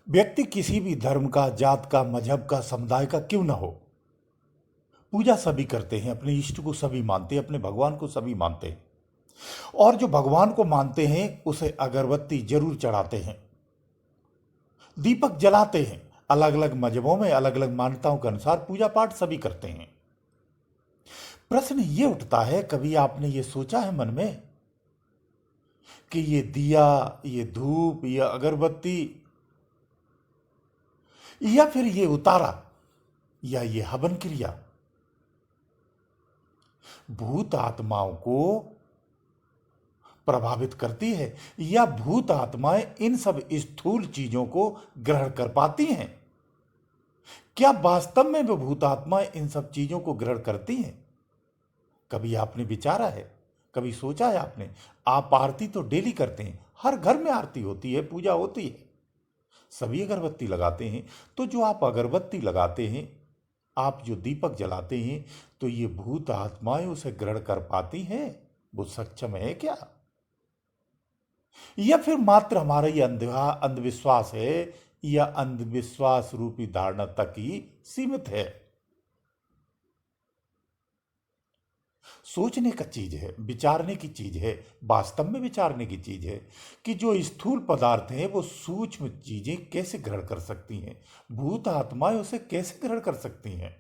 व्यक्ति किसी भी धर्म का, जात का, मजहब का, समुदाय का क्यों ना हो, पूजा सभी करते हैं, अपने इष्ट को सभी मानते हैं, अपने भगवान को सभी मानते हैं। और जो भगवान को मानते हैं उसे अगरबत्ती जरूर चढ़ाते हैं, दीपक जलाते हैं। अलग अलग मजहबों में अलग अलग मान्यताओं के अनुसार पूजा पाठ सभी करते हैं। प्रश्न ये उठता है, कभी आपने ये सोचा है मन में कि ये दिया, ये धूप, ये अगरबत्ती, या फिर ये उतारा, या ये हवन क्रिया भूत आत्माओं को प्रभावित करती है, या भूत आत्माएं इन सब स्थूल चीजों को ग्रहण कर पाती हैं? क्या वास्तव में वो भूत आत्माएं इन सब चीजों को ग्रहण करती हैं? कभी आपने विचारा है? कभी सोचा है आपने? आप आरती तो डेली करते हैं, हर घर में आरती होती है, पूजा होती है, सभी अगरबत्ती लगाते हैं। तो जो आप अगरबत्ती लगाते हैं, आप जो दीपक जलाते हैं, तो ये भूत आत्माएं उसे ग्रहण कर पाती हैं? वो सक्षम है क्या? या फिर मात्र हमारा ये अंधविश्वास है, या अंधविश्वास रूपी धारणा तक ही सीमित है? सोचने का चीज है, विचारने की चीज है, वास्तव में विचारने की चीज है कि जो स्थूल पदार्थ हैं वो सूक्ष्म चीजें कैसे ग्रहण कर सकती हैं, भूत आत्माएं उसे कैसे ग्रहण कर सकती हैं।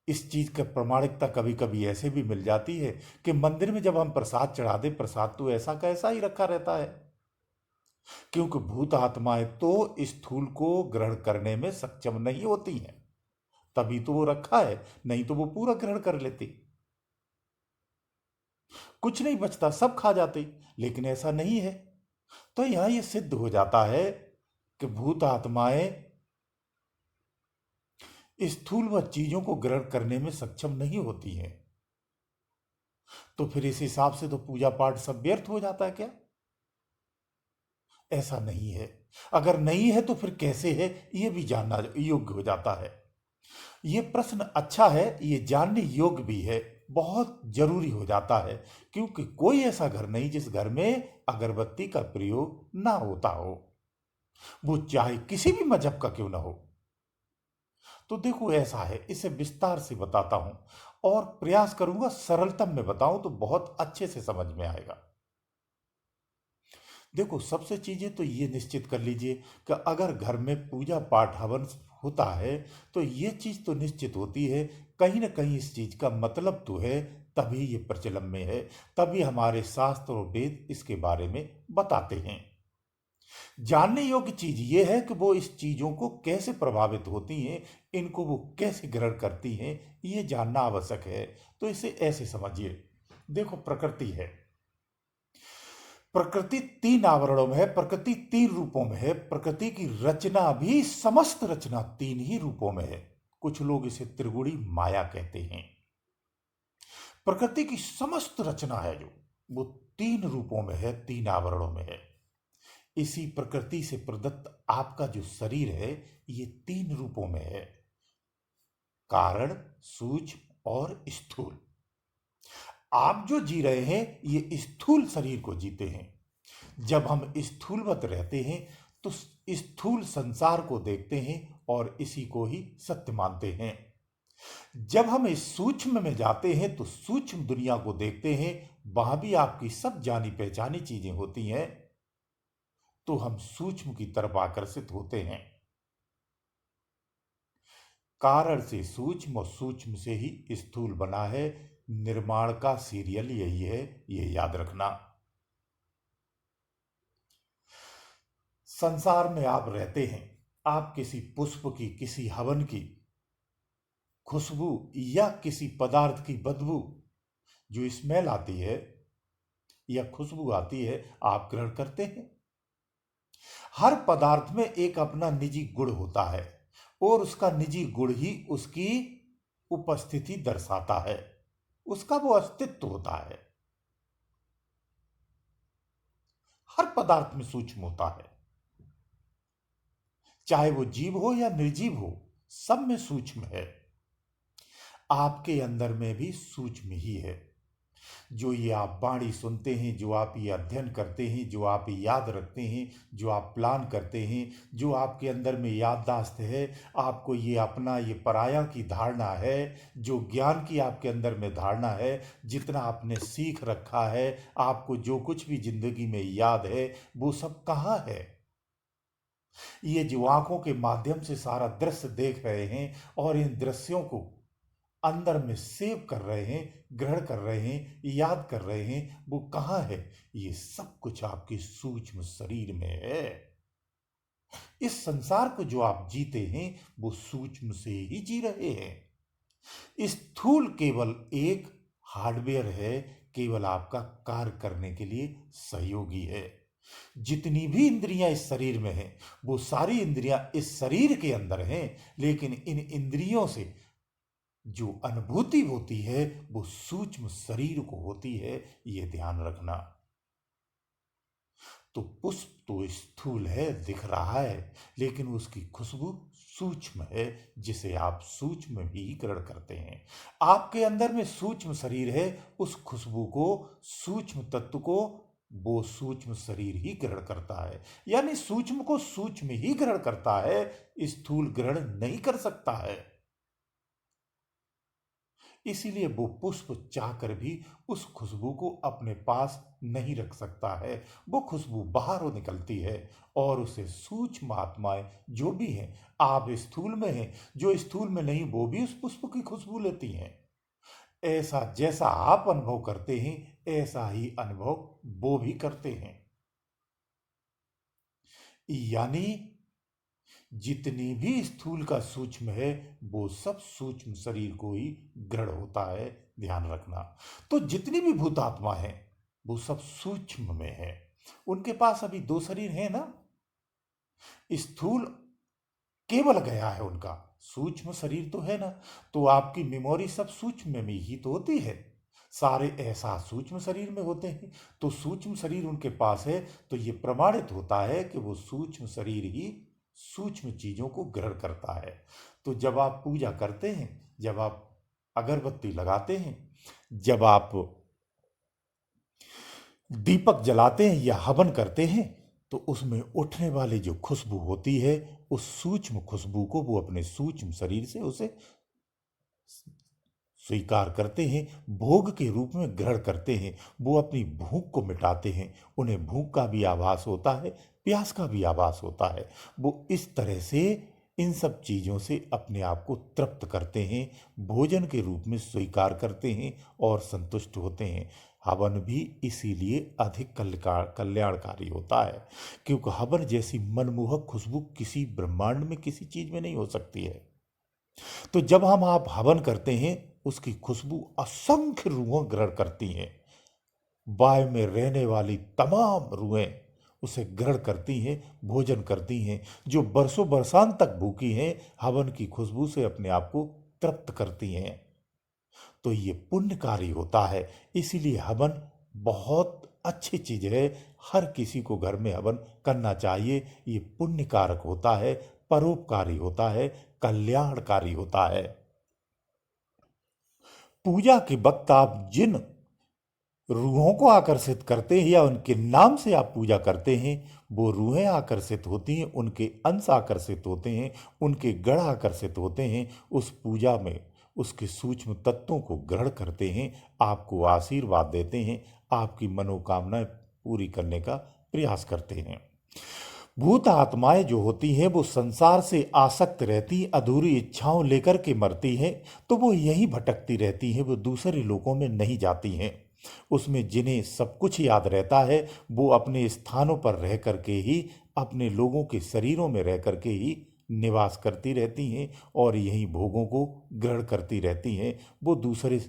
इस चीज का प्रमाणिकता कभी कभी ऐसे भी मिल जाती है कि मंदिर में जब हम प्रसाद चढ़ा दें, प्रसाद तो ऐसा का ऐसा ही रखा रहता है, क्योंकि भूत आत्माएं तो स्थूल को ग्रहण करने में सक्षम नहीं होती हैं, तभी तो वो रखा है, नहीं तो वो पूरा ग्रहण कर लेती, कुछ नहीं बचता, सब खा जाते। लेकिन ऐसा नहीं है। तो यहां ये सिद्ध हो जाता है कि भूत आत्माएं स्थूल व चीजों को ग्रहण करने में सक्षम नहीं होती हैं। तो फिर इस हिसाब से तो पूजा पाठ सब व्यर्थ हो जाता है क्या? ऐसा नहीं है। अगर नहीं है तो फिर कैसे है, ये भी जानना योग्य हो जाता है। ये प्रश्न अच्छा है, ये जानने योग्य भी है, बहुत जरूरी हो जाता है, क्योंकि कोई ऐसा घर नहीं जिस घर में अगरबत्ती का प्रयोग ना होता हो, वो चाहे किसी भी मजहब का क्यों ना हो। तो देखो ऐसा है, इसे विस्तार से बताता हूं, और प्रयास करूंगा सरलतम में बताऊं तो बहुत अच्छे से समझ में आएगा। देखो, सबसे चीजें तो ये निश्चित कर लीजिए कि अगर घर में पूजा पाठ हवन होता है, तो ये चीज तो निश्चित होती है, कहीं ना कहीं इस चीज का मतलब तो है, तभी ये प्रचलन में है, तभी हमारे शास्त्र और वेद इसके बारे में बताते हैं। जानने योग्य चीज ये है कि वो इस चीजों को कैसे प्रभावित होती हैं, इनको वो कैसे ग्रहण करती हैं, ये जानना आवश्यक है। तो इसे ऐसे समझिए, देखो प्रकृति है, प्रकृति तीन आवरणों में है, प्रकृति तीन रूपों में है, प्रकृति की रचना भी, समस्त रचना तीन ही रूपों में है। कुछ लोग इसे त्रिगुणी माया कहते हैं। प्रकृति की समस्त रचना है जो, वो तीन रूपों में है, तीन आवरणों में है। इसी प्रकृति से प्रदत्त आपका जो शरीर है, ये तीन रूपों में है, कारण, सूक्ष्म और स्थूल। आप जो जी रहे हैं ये स्थूल शरीर को जीते हैं। जब हम स्थूलवत रहते हैं तो स्थूल संसार को देखते हैं और इसी को ही सत्य मानते हैं। जब हम इस सूक्ष्म में जाते हैं तो सूक्ष्म दुनिया को देखते हैं, वहां भी आपकी सब जानी पहचानी चीजें होती हैं, तो हम सूक्ष्म की तरफ आकर्षित होते हैं। कारण से सूक्ष्म और सूक्ष्म से ही स्थूल बना है। निर्माण का सीरियल यही है, ये याद रखना। संसार में आप रहते हैं, आप किसी पुष्प की, किसी हवन की खुशबू, या किसी पदार्थ की बदबू, जो स्मेल आती है या खुशबू आती है, आप ग्रहण करते हैं। हर पदार्थ में एक अपना निजी गुण होता है, और उसका निजी गुण ही उसकी उपस्थिति दर्शाता है, उसका वो अस्तित्व होता है। हर पदार्थ में सूक्ष्म होता है, चाहे वो जीव हो या निर्जीव हो, सब में सूक्ष्म है। आपके अंदर में भी सूक्ष्म ही है। जो ये आप वाणी सुनते हैं, जो आप ये अध्ययन करते हैं, जो आप ये याद रखते हैं, जो आप प्लान करते हैं, जो आपके अंदर में याददाश्त है, आपको ये अपना ये पराया की धारणा है, जो ज्ञान की आपके अंदर में धारणा है, जितना आपने सीख रखा है, आपको जो कुछ भी जिंदगी में याद है, वो सब कहाँ है? ये जो आंखों के माध्यम से सारा दृश्य देख रहे हैं और इन दृश्यों को अंदर में सेव कर रहे हैं, ग्रहण कर रहे हैं, याद कर रहे हैं, वो कहाँ है? ये सब कुछ आपके सूक्ष्म शरीर में है। इस संसार को जो आप जीते हैं वो सूक्ष्म से ही जी रहे हैं। स्थूल केवल एक हार्डवेयर है, केवल आपका कार्य करने के लिए सहयोगी है। जितनी भी इंद्रियां इस शरीर में हैं वो सारी इंद्रियां इस शरीर के अंदर हैं, लेकिन इन इंद्रियों से जो अनुभूति होती है वो सूक्ष्म शरीर को होती है, ये ध्यान रखना। तो पुष्प तो स्थूल है, दिख रहा है, लेकिन उसकी खुशबू सूक्ष्म है, जिसे आप सूक्ष्म भी ग्रहण करते हैं। आपके अंदर में सूक्ष्म शरीर है, उस खुशबू को, सूक्ष्म तत्व को वो सूक्ष्म शरीर ही ग्रहण करता है। यानी सूक्ष्म को सूक्ष्म ही ग्रहण करता है, स्थूल ग्रहण नहीं कर सकता है। इसीलिए वो पुष्प चाहकर भी उस खुशबू को अपने पास नहीं रख सकता है। वो खुशबू बाहर हो निकलती है और उसे सूक्ष्म आत्माएं जो भी हैं, आप स्थूल में हैं, जो स्थूल में नहीं वो भी उस पुष्प की खुशबू लेती हैं। ऐसा जैसा आप अनुभव करते हैं ऐसा ही अनुभव वो भी करते हैं। यानी जितनी भी स्थूल का सूक्ष्म है वो सब सूक्ष्म शरीर को ही ग्रहण होता है, ध्यान रखना। तो जितनी भी भूतात्मा है वो सब सूक्ष्म में है। उनके पास अभी दो शरीर है ना, स्थूल केवल गया है उनका, सूक्ष्म शरीर तो है ना। तो आपकी मेमोरी सब सूक्ष्म में ही तो होती है, सारे एहसास सूक्ष्म शरीर में होते हैं। तो सूक्ष्म शरीर उनके पास है, तो ये प्रमाणित होता है कि वो सूक्ष्म शरीर ही सूक्ष्म चीजों को ग्रहण करता है। तो जब आप पूजा करते हैं, जब आप अगरबत्ती लगाते हैं, जब आप दीपक जलाते हैं या हवन करते हैं, तो उसमें उठने वाली जो खुशबू होती है, उस सूक्ष्म खुशबू को वो अपने सूक्ष्म शरीर से उसे स्वीकार करते हैं, भोग के रूप में ग्रहण करते हैं। वो अपनी भूख को मिटाते हैं, उन्हें भूख का भी आभास होता है, प्यास का भी आभास होता है। वो इस तरह से इन सब चीज़ों से अपने आप को तृप्त करते हैं, भोजन के रूप में स्वीकार करते हैं और संतुष्ट होते हैं। हवन भी इसीलिए अधिक कल्याणकारी होता है, क्योंकि हवन जैसी मनमोहक खुशबू किसी ब्रह्मांड में किसी चीज में नहीं हो सकती है। तो जब हम आप हवन करते हैं, उसकी खुशबू असंख्य रूहें ग्रहण करती हैं। वायु में रहने वाली तमाम रूहें उसे ग्रहण करती हैं, भोजन करती हैं। जो बरसों बरसात तक भूखी हैं, हवन की खुशबू से अपने आप को तृप्त करती हैं। तो ये पुण्यकारी होता है। इसीलिए हवन बहुत अच्छी चीज है, हर किसी को घर में हवन करना चाहिए। ये पुण्यकारक होता है, परोपकारी होता है, कल्याणकारी होता है। पूजा के वक्त आप जिन रूहों को आकर्षित करते हैं या उनके नाम से आप पूजा करते हैं, वो रूहें आकर्षित होती हैं, उनके अंश आकर्षित होते हैं, उनके गण आकर्षित होते हैं। उस पूजा में उसके सूक्ष्म तत्वों को ग्रहण करते हैं, आपको आशीर्वाद देते हैं, आपकी मनोकामनाएं पूरी करने का प्रयास करते हैं। भूत आत्माएं जो होती हैं वो संसार से आसक्त रहती, अधूरी इच्छाओं लेकर के मरती हैं। तो वो यही भटकती रहती हैं, वो दूसरे लोकों में नहीं जाती हैं। उसमें जिन्हें सब कुछ याद रहता है वो अपने स्थानों पर रह करके ही, अपने लोगों के शरीरों में रह करके ही निवास करती रहती हैं और यही भोगों को ग्रहण करती रहती हैं। वो दूसरे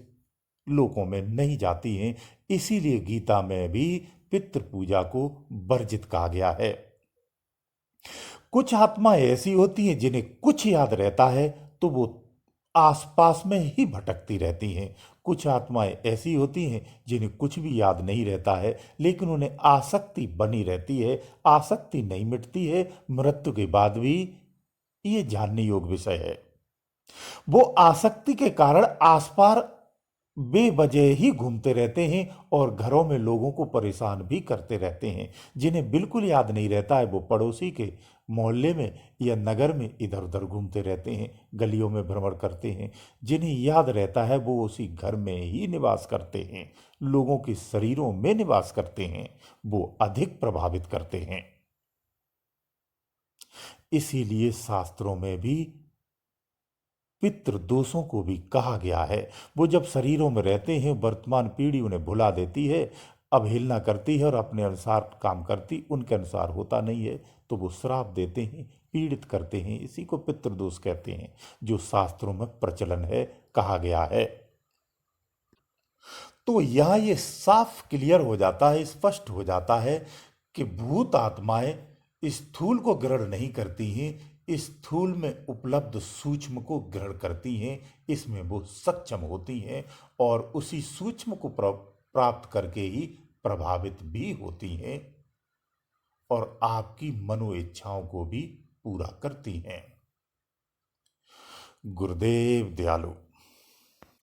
लोकों में नहीं जाती हैं। इसीलिए गीता में भी पितृ पूजा को वर्जित कहा गया है। कुछ आत्माएं ऐसी होती हैं जिन्हें कुछ याद रहता है तो वो आसपास में ही भटकती रहती हैं। कुछ आत्माएं ऐसी होती हैं जिन्हें कुछ भी याद नहीं रहता है, लेकिन उन्हें आसक्ति बनी रहती है, आसक्ति नहीं मिटती है मृत्यु के बाद भी। ये जानने योग्य विषय है। वो आसक्ति के कारण आसपास बेवजह ही घूमते रहते हैं और घरों में लोगों को परेशान भी करते रहते हैं। जिन्हें बिल्कुल याद नहीं रहता है वो पड़ोसी के मोहल्ले में या नगर में इधर उधर घूमते रहते हैं, गलियों में भ्रमण करते हैं। जिन्हें याद रहता है वो उसी घर में ही निवास करते हैं, लोगों के शरीरों में निवास करते हैं, वो अधिक प्रभावित करते हैं। इसीलिए शास्त्रों में भी पितृ दोषों को भी कहा गया है। वो जब शरीरों में रहते हैं वर्तमान पीढ़ी उन्हें भुला देती है, अवहेलना करती है और अपने अनुसार काम करती, उनके अनुसार होता नहीं है तो वो श्राप देते हैं, पीड़ित करते हैं। इसी को पितृदोष कहते हैं, जो शास्त्रों में प्रचलन है, कहा गया है। तो यहाँ ये साफ क्लियर हो जाता है, स्पष्ट हो जाता है कि भूत आत्माएं स्थूल को ग्रहण नहीं करती हैं, स्थूल में उपलब्ध सूक्ष्म को ग्रहण करती हैं। इसमें वो सक्षम होती हैं और उसी सूक्ष्म को प्राप्त करके ही प्रभावित भी होती हैं और आपकी मनो इच्छाओं को भी पूरा करती हैं। गुरुदेव दयालु।